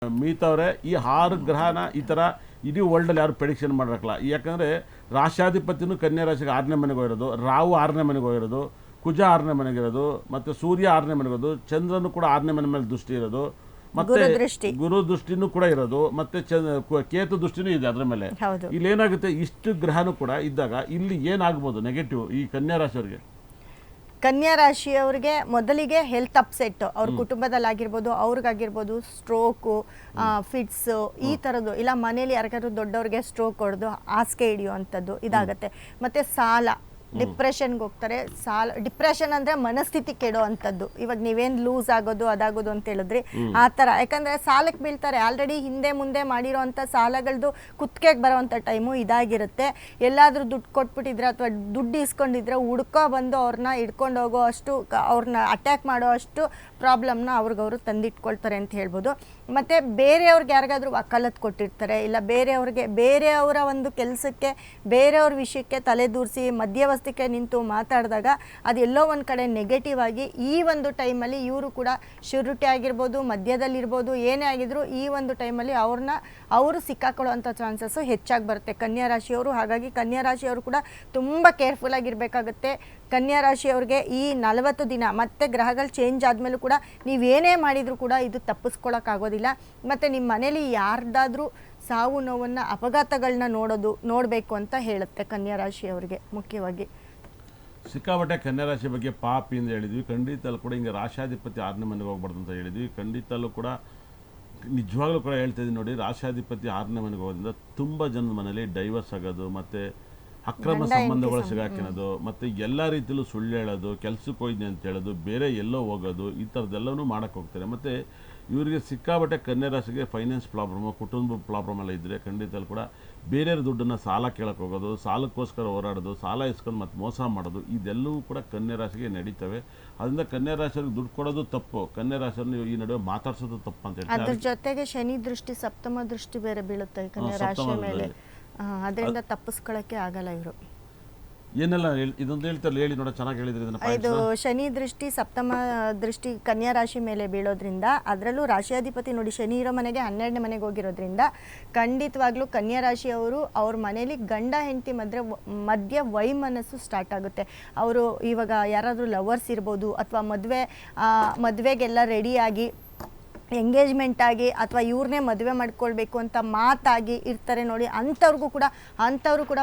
ಮೀತವ್ರೆ ಈ 6 ಗ್ರಹನ ಈ ಥರ ಇಡೀ ವರ್ಲ್ಡಲ್ಲಿ ಯಾರು ಪ್ರೆಡಿಕ್ಷನ್ ಮಾಡೋಕ್ಕಲ್ಲ. ಯಾಕಂದರೆ ರಾಶಾಧಿಪತಿನೂ ಕನ್ಯಾ ರಾಶಿಗೆ 6ನೇ ಮನೆಗೆ ಹೋಗಿರೋದು, ರಾಹು 6ನೇ ಮನೆಗೆ ಹೋಗಿರೋದು, ಕುಜ 6ನೇ ಮನೆಗಿರೋದು, ಮತ್ತು ಸೂರ್ಯ 6ನೇ ಮನೆಗಿರೋದು, ಚಂದ್ರನು ಕೂಡ 6ನೇ ಮನೆ ಮೇಲೆ ದೃಷ್ಟಿ ಇರೋದು, ಮತ್ತೆ ಗುರು ದೃಷ್ಟಿನೂ ಕೂಡ ಇರೋದು, ಮತ್ತೆ ಕೇತು ದೃಷ್ಟಿನೂ ಇದೆ ಅದರ ಮೇಲೆ. ಇಲ್ಲೇನಾಗುತ್ತೆ, ಇಷ್ಟು ಗ್ರಹನೂ ಕೂಡ ಇದ್ದಾಗ ಇಲ್ಲಿ ಏನಾಗ್ಬೋದು ನೆಗೆಟಿವ್ ಈ ಕನ್ಯಾ ರಾಶಿಯವರಿಗೆ? ಕನ್ಯಾ ರಾಶಿಯವರಿಗೆ ಮೊದಲಿಗೆ ಹೆಲ್ತ್ ಅಪ್ಸೆಟ್, ಅವ್ರ ಕುಟುಂಬದಲ್ಲಾಗಿರ್ಬೋದು, ಅವ್ರಿಗಾಗಿರ್ಬೋದು ಸ್ಟ್ರೋಕು, ಫಿಟ್ಸು ಈ ಥರದ್ದು, ಇಲ್ಲ ಮನೇಲಿ ಯಾರಿಗಾದ್ರೂ ದೊಡ್ಡವ್ರಿಗೆ ಸ್ಟ್ರೋಕ್ ಹೊಡೆದು ಹಾಸಿಗೆ ಹಿಡಿಯುವಂಥದ್ದು ಇದಾಗುತ್ತೆ. ಮತ್ತು ಸಾಲ, ಡಿಪ್ರೆಷನ್ಗೆ ಹೋಗ್ತಾರೆ. ಡಿಪ್ರೆಷನ್ ಅಂದರೆ ಮನಸ್ಥಿತಿ ಕೆಡೋ ಅಂಥದ್ದು. ಇವಾಗ ನೀವೇನು ಲೂಸ್ ಆಗೋದು ಅದಾಗೋದು ಅಂತ ಹೇಳಿದ್ರಿ, ಆ ಥರ. ಯಾಕಂದರೆ ಸಾಲಕ್ಕೆ ಬೀಳ್ತಾರೆ. ಆಲ್ರೆಡಿ ಹಿಂದೆ ಮುಂದೆ ಮಾಡಿರೋ ಅಂಥ ಸಾಲಗಳದ್ದು ಕುತ್ತಿಗೆಗೆ ಬರೋವಂಥ ಟೈಮು ಇದಾಗಿರುತ್ತೆ. ಎಲ್ಲಾದರೂ ದುಡ್ಡು ಕೊಟ್ಬಿಟ್ಟಿದ್ರೆ ಅಥವಾ ದುಡ್ಡು ಇಸ್ಕೊಂಡಿದ್ರೆ ಹುಡ್ಕೋ ಬಂದು ಅವ್ರನ್ನ ಹಿಡ್ಕೊಂಡು ಹೋಗೋ ಅಷ್ಟು, ಅವ್ರನ್ನ ಅಟ್ಯಾಕ್ ಮಾಡೋ ಅಷ್ಟು ಪ್ರಾಬ್ಲಮ್ನ ಅವ್ರಿಗವರು ತಂದಿಟ್ಕೊಳ್ತಾರೆ ಅಂತ ಹೇಳ್ಬೋದು. ಮತ್ತು ಬೇರೆಯವ್ರಿಗೆ ಯಾರಿಗಾದ್ರೂ ವಕಾಲತ್ ಕೊಟ್ಟಿರ್ತಾರೆ, ಇಲ್ಲ ಬೇರೆಯವರ ಒಂದು ಕೆಲಸಕ್ಕೆ ಬೇರೆಯವ್ರ ವಿಷಯಕ್ಕೆ ತಲೆದೂರಿಸಿ ಮಧ್ಯವಸ್ಥಿಕೆ ನಿಂತು ಮಾತಾಡಿದಾಗ ಅದೆಲ್ಲೋ ಒಂದು ಕಡೆ ನೆಗೆಟಿವ್ ಆಗಿ ಈ ಒಂದು ಟೈಮಲ್ಲಿ ಇವರು ಕೂಡ ಶ್ಯೂರಿಟಿ ಆಗಿರ್ಬೋದು, ಮಧ್ಯದಲ್ಲಿರ್ಬೋದು, ಏನೇ ಆಗಿದ್ರು ಈ ಒಂದು ಟೈಮಲ್ಲಿ ಅವರು ಸಿಕ್ಕಾಕೊಳ್ಳುವಂಥ ಚಾನ್ಸಸ್ಸು ಹೆಚ್ಚಾಗಿ ಬರುತ್ತೆ ಕನ್ಯಾ ರಾಶಿಯವರು. ಹಾಗಾಗಿ ಕನ್ಯಾ ರಾಶಿಯವರು ಕೂಡ ತುಂಬ ಕೇರ್ಫುಲ್ ಆಗಿರಬೇಕಾಗುತ್ತೆ. ಕನ್ಯಾ ರಾಶಿಯವ್ರಿಗೆ ಈ 40 ದಿನ ಮತ್ತೆ ಗ್ರಹಗಳು ಚೇಂಜ್ ಆದಮೇಲೂ ಕೂಡ ನೀವೇನೇ ಮಾಡಿದರೂ ಕೂಡ ಇದು ತಪ್ಪಿಸ್ಕೊಳ್ಳೋಕ್ಕಾಗೋದಿಲ್ಲ. ಮತ್ತು ನಿಮ್ಮ ಮನೇಲಿ ಯಾರ್ದಾದ್ರೂ ಸಾವು ನೋವನ್ನು, ಅಪಘಾತಗಳನ್ನ ನೋಡಬೇಕು ಅಂತ ಹೇಳುತ್ತೆ ಕನ್ಯಾ ರಾಶಿಯವರಿಗೆ. ಮುಖ್ಯವಾಗಿ ಸಿಕ್ಕಾಪಟ್ಟೆ ಕನ್ಯಾ ರಾಶಿ ಬಗ್ಗೆ ಪಾಪಿ ಅಂತ ಹೇಳಿದ್ವಿ. ಖಂಡಿತಲ್ಲೂ ಕೂಡ ಹಿಂಗೆ ರಾಶಾಧಿಪತಿ 6ನೇ ಮನೆಗೆ ಹೋಗ್ಬಾರ್ದು ಅಂತ ಹೇಳಿದ್ವಿ. ಖಂಡಿತಲ್ಲೂ ಕೂಡ ನಿಜವಾಗ್ಲೂ ಕೂಡ ಹೇಳ್ತಾ ಇದ್ದೀನಿ ನೋಡಿ, ರಾಶಾಧಿಪತಿ 6ನೇ ಮನೆಗೆ ಹೋಗೋದ್ರಿಂದ ತುಂಬ ಜನದ ಮನೇಲಿ ಡೈವರ್ಸ್ ಆಗೋದು, ಮತ್ತು ಅಕ್ರಮ ಸಂಬಂಧಗಳು ಸಿಗಾಕಿನೋದು, ಮತ್ತು ಎಲ್ಲ ರೀತಿಯಲ್ಲೂ ಸುಳ್ಳು ಹೇಳೋದು, ಕೆಲ್ಸಕ್ಕೆ ಹೋಯ್ದೆ ಅಂತ ಹೇಳೋದು, ಬೇರೆ ಎಲ್ಲೋ ಹೋಗೋದು, ಈ ಥರದ್ದೆಲ್ಲವೂ ಮಾಡೋಕ್ಕೆ ಹೋಗ್ತಾರೆ. ಮತ್ತು ಇವರಿಗೆ ಸಿಕ್ಕಾಬಟ್ಟೆ ಕನ್ಯಾ ರಾಶಿಗೆ ಫೈನಾನ್ಸ್ ಪ್ರಾಬ್ಲಮು, ಕುಟುಂಬ ಪ್ರಾಬ್ಲಮ್ ಎಲ್ಲ ಇದ್ದರೆ ಖಂಡಿತಲ್ಲೂ ಕೂಡ ಬೇರೆಯವ್ರ ದುಡ್ಡನ್ನು ಸಾಲ ಕೇಳಕ್ಕೆ ಹೋಗೋದು, ಸಾಲಕ್ಕೋಸ್ಕರ ಹೋರಾಡೋದು, ಸಾಲ ಇಸ್ಕೊಂಡು ಮತ್ತು ಮೋಸ ಮಾಡೋದು, ಇದೆಲ್ಲವೂ ಕೂಡ ಕನ್ಯಾ ರಾಶಿಗೆ ನಡೀತವೆ. ಅದರಿಂದ ಕನ್ಯಾ ರಾಶಿಯವ್ರಿಗೆ ದುಡ್ಡು ಕೊಡೋದು ತಪ್ಪು, ಕನ್ಯಾ ರಾಶಿಯವ್ರನ್ನ ಈ ನಡುವೆ ಮಾತಾಡ್ಸೋದು ತಪ್ಪು ಅಂತ ಹೇಳ್ತಾರೆ. ಅದ್ರ ಜೊತೆಗೆ ಶನಿ ದೃಷ್ಟಿ, ಸಪ್ತಮ ದೃಷ್ಟಿ ಬೇರೆ ಬೀಳುತ್ತೆ ಕನ್ಯಾ ರಾಶಿಯ ಮೇಲೆ. ಅದರಿಂದ ತಪ್ಪಿಸ್ಕೊಳ್ಳೋಕ್ಕೆ ಆಗಲ್ಲ ಇವರು. ಏನೆಲ್ಲ ಇದೊಂದು ಹೇಳ್ತಾರೆ, ಹೇಳಿ ನೋಡ, ಚೆನ್ನಾಗಿ ಹೇಳಿದ್ರಿ. ಇದು ಶನಿ ದೃಷ್ಟಿ, ಸಪ್ತಮ ದೃಷ್ಟಿ ಕನ್ಯಾ ರಾಶಿ ಮೇಲೆ ಬೀಳೋದ್ರಿಂದ, ಅದರಲ್ಲೂ ರಾಶಿಯಾಧಿಪತಿ ನೋಡಿ ಶನಿ ಇರೋ ಮನೆಗೆ 12ನೇ ಮನೆಗೆ ಹೋಗಿರೋದ್ರಿಂದ ಖಂಡಿತವಾಗ್ಲೂ ಕನ್ಯಾ ರಾಶಿಯವರು ಅವ್ರ ಮನೇಲಿ ಗಂಡ ಹೆಂಡತಿ ಮಧ್ಯ ವೈಮನಸ್ಸು ಸ್ಟಾರ್ಟ್ ಆಗುತ್ತೆ. ಅವರು ಇವಾಗ ಯಾರಾದರೂ ಲವರ್ಸ್ ಇರ್ಬೋದು, ಅಥವಾ ಮದುವೆಗೆಲ್ಲ ರೆಡಿಯಾಗಿ ಎಂಗೇಜ್ಮೆಂಟ್ ಆಗಿ ಅಥವಾ ಇವ್ರನ್ನೇ ಮದುವೆ ಮಾಡ್ಕೊಳ್ಬೇಕು ಅಂತ ಮಾತಾಗಿ ಇರ್ತಾರೆ ನೋಡಿ, ಅಂಥವ್ರು ಕೂಡ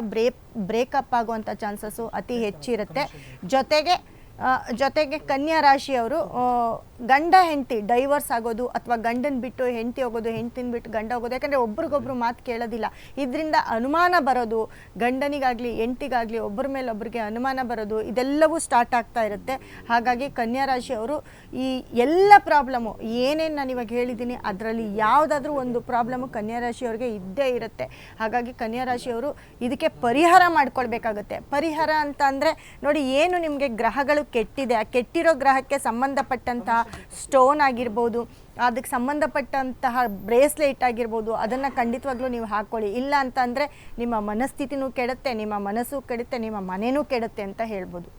ಬ್ರೇಕಪ್ ಆಗುವಂಥ ಚಾನ್ಸಸ್ಸು ಅತಿ ಹೆಚ್ಚಿರುತ್ತೆ. ಜೊತೆಗೆ ಕನ್ಯಾ ರಾಶಿಯವರು ಗಂಡ ಹೆಂಡತಿ ಡೈವರ್ಸ್ ಆಗೋದು, ಅಥವಾ ಗಂಡನ ಬಿಟ್ಟು ಹೆಂಡತಿ ಹೋಗೋದು, ಹೆಂಡತಿನ ಬಿಟ್ಟು ಗಂಡ ಹೋಗೋದು. ಯಾಕಂದರೆ ಒಬ್ರಿಗೊಬ್ರು ಮಾತು ಕೇಳೋದಿಲ್ಲ. ಇದರಿಂದ ಅನುಮಾನ ಬರೋದು, ಗಂಡನಿಗಾಗಲಿ ಹೆಂಡತಿಗಾಗಲಿ ಒಬ್ಬರ ಮೇಲೆ ಒಬ್ಬರಿಗೆ ಅನುಮಾನ ಬರೋದು, ಇದೆಲ್ಲವೂ ಸ್ಟಾರ್ಟ್ ಆಗ್ತಾ ಇರುತ್ತೆ. ಹಾಗಾಗಿ ಕನ್ಯಾ ರಾಶಿಯವರು ಈ ಎಲ್ಲ ಪ್ರಾಬ್ಲಮ್ಮು ಏನೇನು ನಾನು ಇವಾಗ ಹೇಳಿದ್ದೀನಿ ಅದರಲ್ಲಿ ಯಾವುದಾದ್ರೂ ಒಂದು ಪ್ರಾಬ್ಲಮ್ಮು ಕನ್ಯಾ ರಾಶಿಯವ್ರಿಗೆ ಇದ್ದೇ ಇರುತ್ತೆ. ಹಾಗಾಗಿ ಕನ್ಯಾ ರಾಶಿಯವರು ಇದಕ್ಕೆ ಪರಿಹಾರ ಮಾಡ್ಕೊಳ್ಬೇಕಾಗುತ್ತೆ. ಪರಿಹಾರ ಅಂತ ಅಂದರೆ ನೋಡಿ, ಏನು ನಿಮಗೆ ಗ್ರಹಗಳು ಕೆಟ್ಟಿದೆ, ಆ ಕೆಟ್ಟಿರೋ ಗ್ರಹಕ್ಕೆ ಸಂಬಂಧಪಟ್ಟಂತಹ ಸ್ಟೋನ್ ಆಗಿರ್ಬೋದು, ಅದಕ್ಕೆ ಸಂಬಂಧಪಟ್ಟಂತಹ ಬ್ರೇಸ್ಲೆಟ್ ಆಗಿರ್ಬೋದು, ಅದನ್ನು ಖಂಡಿತವಾಗ್ಲೂ ನೀವು ಹಾಕ್ಕೊಳ್ಳಿ. ಇಲ್ಲ ಅಂತ ಅಂದರೆ ನಿಮ್ಮ ಮನಸ್ಥಿತಿನೂ ಕೆಡುತ್ತೆ, ನಿಮ್ಮ ಮನಸ್ಸು ಕೆಡುತ್ತೆ, ನಿಮ್ಮ ಮನೆಯೂ ಕೆಡುತ್ತೆ ಅಂತ ಹೇಳ್ಬೋದು.